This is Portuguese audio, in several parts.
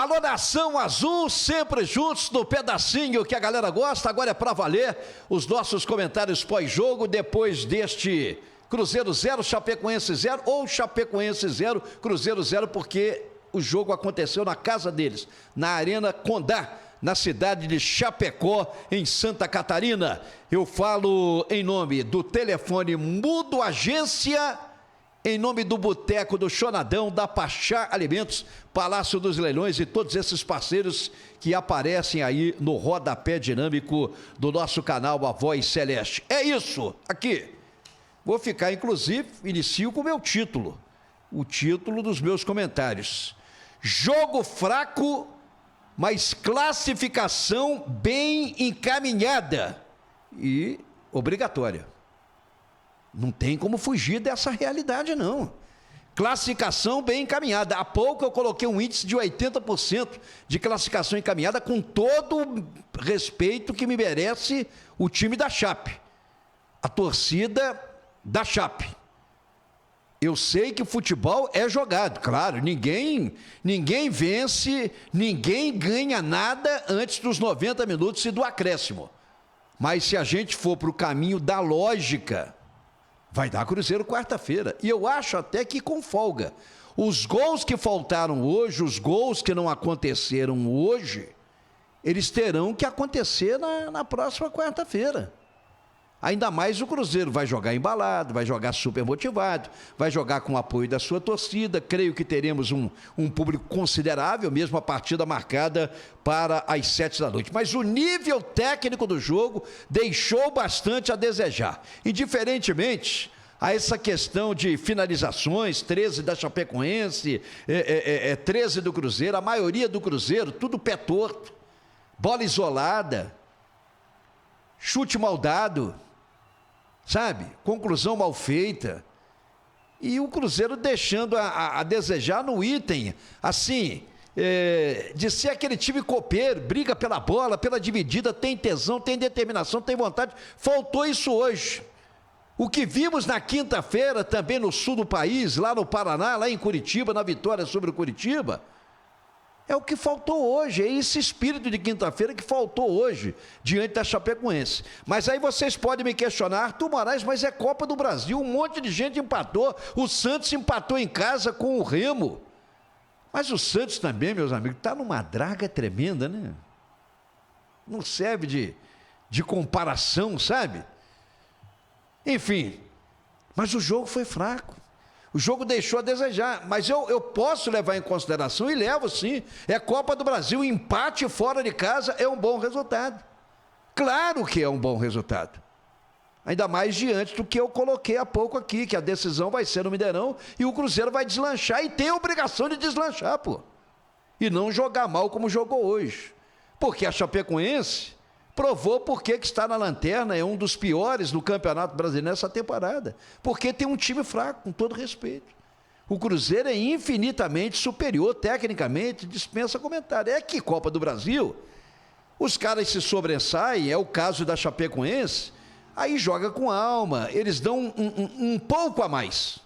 Alô, Nação Azul, sempre juntos no pedacinho que a galera gosta. Agora é para valer os nossos comentários pós-jogo, depois deste Cruzeiro 0, Chapecoense 0, ou Chapecoense 0, Cruzeiro 0, porque o jogo aconteceu na casa deles, na Arena Condá, na cidade de Chapecó, em Santa Catarina. Eu falo em nome do Telefone Mudo Agência, em nome do Boteco do Chonadão, da Pachá Alimentos, Palácio dos Leilões e todos esses parceiros que aparecem aí no rodapé dinâmico do nosso canal A Voz Celeste. É isso, aqui. Vou ficar, inclusive, inicio com o meu título, o título dos meus comentários. Jogo fraco, mas classificação bem encaminhada e obrigatória. Não tem como fugir dessa realidade, não. Classificação bem encaminhada. Há pouco eu coloquei um índice de 80% de classificação encaminhada, com todo o respeito que me merece o time da Chape, a torcida da Chape. Eu sei que o futebol é jogado, claro, ninguém vence, ninguém ganha nada antes dos 90 minutos e do acréscimo. Mas se a gente for para o caminho da lógica, vai dar Cruzeiro quarta-feira. E eu acho até que com folga. Os gols que faltaram hoje, os gols que não aconteceram hoje, eles terão que acontecer na próxima quarta-feira. Ainda mais o Cruzeiro vai jogar embalado, vai jogar super motivado, vai jogar com o apoio da sua torcida. Creio que teremos um público considerável, mesmo a partida marcada para as 7 da noite. Mas o nível técnico do jogo deixou bastante a desejar. Indiferentemente a essa questão de finalizações, 13 da Chapecoense, 13 do Cruzeiro, a maioria do Cruzeiro, tudo pé torto, bola isolada, chute mal dado, sabe? Conclusão mal feita. E o Cruzeiro deixando a desejar no item, assim, de ser aquele time copeiro, briga pela bola, pela dividida, tem tesão, tem determinação, tem vontade. Faltou isso hoje. O que vimos na quinta-feira, também no sul do país, lá no Paraná, lá em Curitiba, na vitória sobre o Curitiba, é o que faltou hoje, é esse espírito de quinta-feira que faltou hoje, diante da Chapecoense. Mas aí vocês podem me questionar, Arthur Moraes, mas é Copa do Brasil, um monte de gente empatou, o Santos empatou em casa com o Remo. Mas o Santos também, meus amigos, está numa draga tremenda, né? Não serve de comparação, sabe? Enfim, mas o jogo foi fraco. O jogo deixou a desejar, mas eu posso levar em consideração, e levo sim, é Copa do Brasil, empate fora de casa é um bom resultado. Claro que é um bom resultado. Ainda mais diante do que eu coloquei há pouco aqui, que a decisão vai ser no Mineirão e o Cruzeiro vai deslanchar e tem a obrigação de deslanchar, pô. E não jogar mal como jogou hoje. Porque a Chapecoense provou por que está na lanterna, é um dos piores no Campeonato Brasileiro nessa temporada. Porque tem um time fraco, com todo respeito. O Cruzeiro é infinitamente superior, tecnicamente, dispensa comentário. É que Copa do Brasil, os caras se sobressaem, é o caso da Chapecoense, aí joga com alma, eles dão um pouco a mais.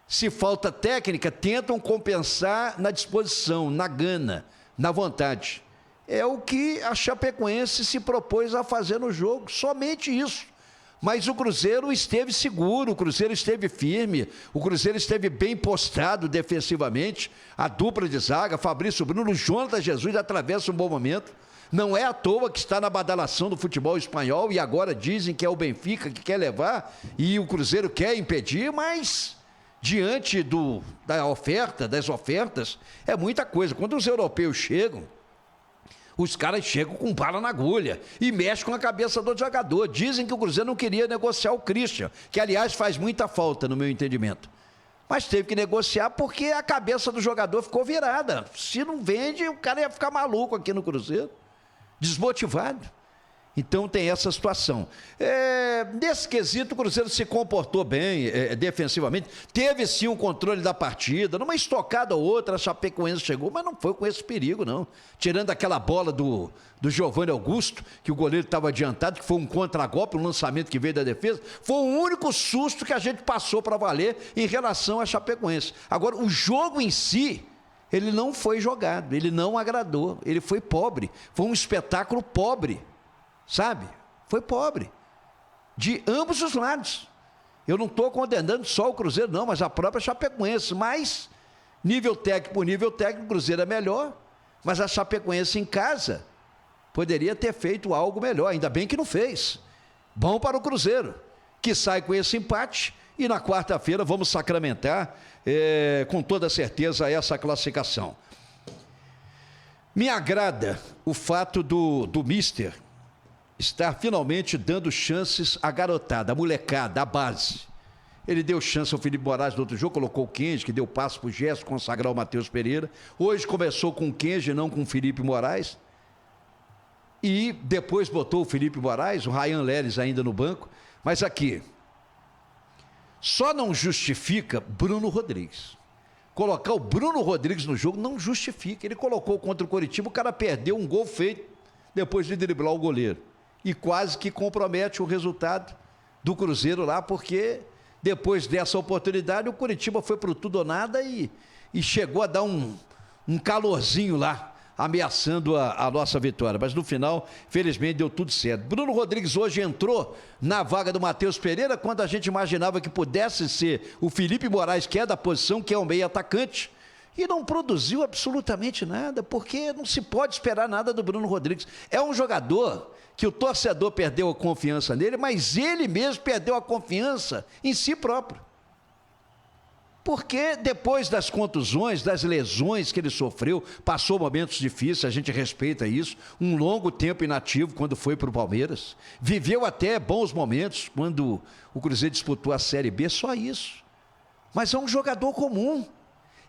Se falta técnica, tentam compensar na disposição, na gana, na vontade. É o que a Chapecoense se propôs a fazer no jogo, somente isso. Mas o Cruzeiro esteve seguro, o Cruzeiro esteve firme, o Cruzeiro esteve bem postado defensivamente. A dupla de zaga, Fabrício Bruno, Jonathan Jesus atravessa um bom momento. Não é à toa que está na badalação do futebol espanhol e agora dizem que é o Benfica que quer levar e o Cruzeiro quer impedir, mas diante das ofertas, é muita coisa. Quando os europeus chegam, os caras chegam com bala na agulha e mexem com a cabeça do jogador. Dizem que o Cruzeiro não queria negociar o Christian, que aliás faz muita falta no meu entendimento. Mas teve que negociar porque a cabeça do jogador ficou virada. Se não vende, o cara ia ficar maluco aqui no Cruzeiro, desmotivado. Então tem essa situação. Nesse quesito, o Cruzeiro se comportou bem defensivamente. Teve sim um controle da partida. Numa estocada ou outra, a Chapecoense chegou, mas não foi com esse perigo, não. Tirando aquela bola do Giovanni Augusto, que o goleiro estava adiantado, que foi um contragolpe, um lançamento que veio da defesa. Foi o único susto que a gente passou para valer em relação à Chapecoense. Agora, o jogo em si Ele não foi jogado, ele não agradou, ele foi pobre, foi um espetáculo pobre, sabe? Foi pobre, de ambos os lados. Eu não estou condenando só o Cruzeiro não, mas a própria Chapecoense, mas nível técnico por nível técnico, o Cruzeiro é melhor, mas a Chapecoense em casa poderia ter feito algo melhor, ainda bem que não fez. Bom para o Cruzeiro, que sai com esse empate, e na quarta-feira vamos sacramentar com toda certeza essa classificação. Me agrada o fato do Mister estar finalmente dando chances à garotada, à molecada, à base. Ele deu chance ao Felipe Moraes no outro jogo, colocou o Kenji, que deu passo para o Gerson consagrar o Matheus Pereira. Hoje começou com o Kenji, não com o Felipe Moraes. E depois botou o Felipe Moraes, o Ryan Leles ainda no banco. Mas aqui, só não justifica Bruno Rodrigues. Colocar o Bruno Rodrigues no jogo não justifica. Ele colocou contra o Coritiba, o cara perdeu um gol feito depois de driblar o goleiro. E quase que compromete o resultado do Cruzeiro lá, porque depois dessa oportunidade o Coritiba foi pro tudo ou nada e chegou a dar um calorzinho lá, ameaçando a nossa vitória, mas no final, felizmente, deu tudo certo. Bruno Rodrigues hoje entrou na vaga do Matheus Pereira, quando a gente imaginava que pudesse ser o Felipe Moraes, que é da posição, que é o meio atacante, e não produziu absolutamente nada, porque não se pode esperar nada do Bruno Rodrigues. É um jogador que o torcedor perdeu a confiança nele, mas ele mesmo perdeu a confiança em si próprio. Porque depois das contusões, das lesões que ele sofreu, passou momentos difíceis, a gente respeita isso, um longo tempo inativo quando foi para o Palmeiras, viveu até bons momentos quando o Cruzeiro disputou a Série B, só isso. Mas é um jogador comum,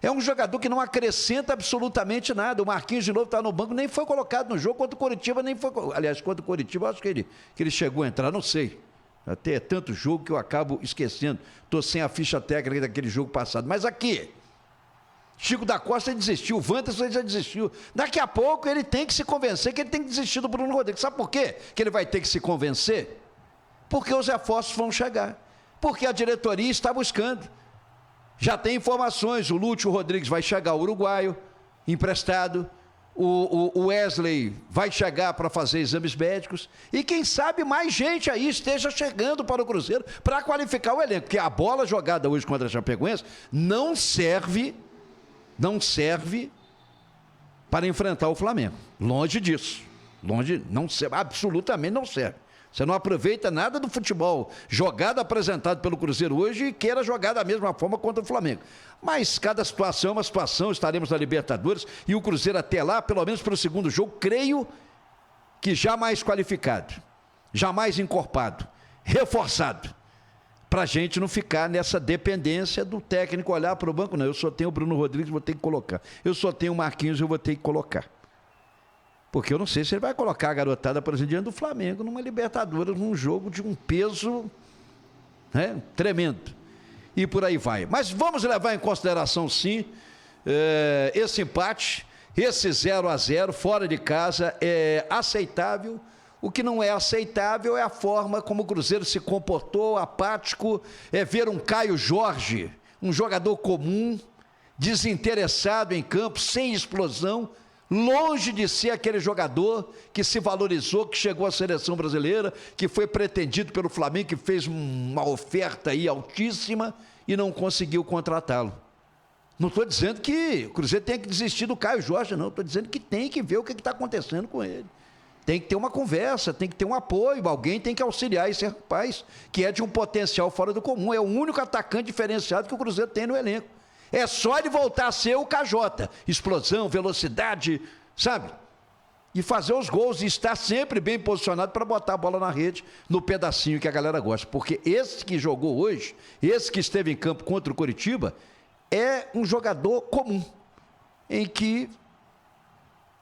é um jogador que não acrescenta absolutamente nada. O Marquinhos de novo está no banco, nem foi colocado no jogo, contra o Coritiba nem foi, aliás, contra o Coritiba acho que ele chegou a entrar, não sei. Até é tanto jogo que eu acabo esquecendo. Estou sem a ficha técnica daquele jogo passado. Mas aqui, Chico da Costa desistiu, o Wanderson já desistiu. Daqui a pouco ele tem que se convencer que ele tem que desistir do Bruno Rodrigues. Sabe por quê que ele vai ter que se convencer? Porque os reforços vão chegar. Porque a diretoria está buscando. Já tem informações, o Lúcio Rodrigues vai chegar, o uruguaio, emprestado. O Wesley vai chegar para fazer exames médicos e quem sabe mais gente aí esteja chegando para o Cruzeiro para qualificar o elenco, porque a bola jogada hoje contra a Chapecoense não serve para enfrentar o Flamengo, longe disso, não serve, absolutamente não serve. Você não aproveita nada do futebol jogado, apresentado pelo Cruzeiro hoje e queira jogar da mesma forma contra o Flamengo. Mas cada situação é uma situação, estaremos na Libertadores e o Cruzeiro até lá, pelo menos para o segundo jogo, creio que já mais qualificado, já mais encorpado, reforçado, para a gente não ficar nessa dependência do técnico olhar para o banco. Não, eu só tenho o Bruno Rodrigues, vou ter que colocar. Eu só tenho o Marquinhos, eu vou ter que colocar. Porque eu não sei se ele vai colocar a garotada, por exemplo, diante do Flamengo, numa Libertadores, num jogo de um peso, né, tremendo. E por aí vai. Mas vamos levar em consideração, sim, esse empate, esse 0-0 fora de casa é aceitável. O que não é aceitável é a forma como o Cruzeiro se comportou, apático, ver um Caio Jorge, um jogador comum, desinteressado em campo, sem explosão, longe de ser aquele jogador que se valorizou, que chegou à seleção brasileira, que foi pretendido pelo Flamengo, que fez uma oferta aí altíssima e não conseguiu contratá-lo. Não estou dizendo que o Cruzeiro tem que desistir do Caio Jorge, não. Estou dizendo que tem que ver o que está acontecendo com ele. Tem que ter uma conversa, tem que ter um apoio, alguém tem que auxiliar esse rapaz, que é de um potencial fora do comum. É o único atacante diferenciado que o Cruzeiro tem no elenco. É só ele voltar a ser o KJ, explosão, velocidade, sabe? E fazer os gols e estar sempre bem posicionado para botar a bola na rede, no pedacinho que a galera gosta. Porque esse que jogou hoje, esse que esteve em campo contra o Coritiba, é um jogador comum, em que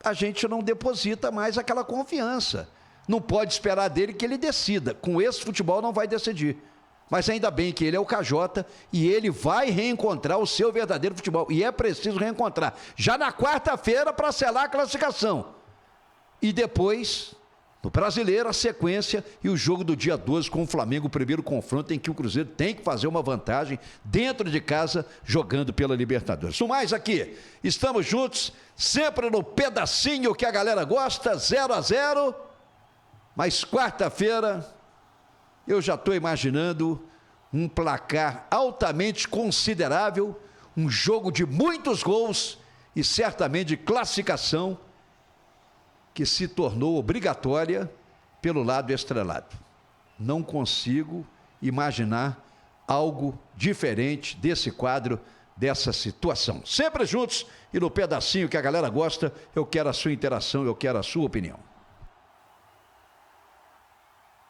a gente não deposita mais aquela confiança. Não pode esperar dele que ele decida. Com esse futebol não vai decidir. Mas ainda bem que ele é o KJ e ele vai reencontrar o seu verdadeiro futebol. E é preciso reencontrar. Já na quarta-feira para selar a classificação. E depois No Brasileiro, a sequência e o jogo do dia 12 com o Flamengo, o primeiro confronto em que o Cruzeiro tem que fazer uma vantagem dentro de casa, jogando pela Libertadores. No mais aqui, estamos juntos, sempre no pedacinho que a galera gosta, 0-0, mas quarta-feira eu já estou imaginando um placar altamente considerável, um jogo de muitos gols e certamente de classificação, que se tornou obrigatória pelo lado estrelado. Não consigo imaginar algo diferente desse quadro, dessa situação. Sempre juntos e no pedacinho que a galera gosta, eu quero a sua interação, eu quero a sua opinião.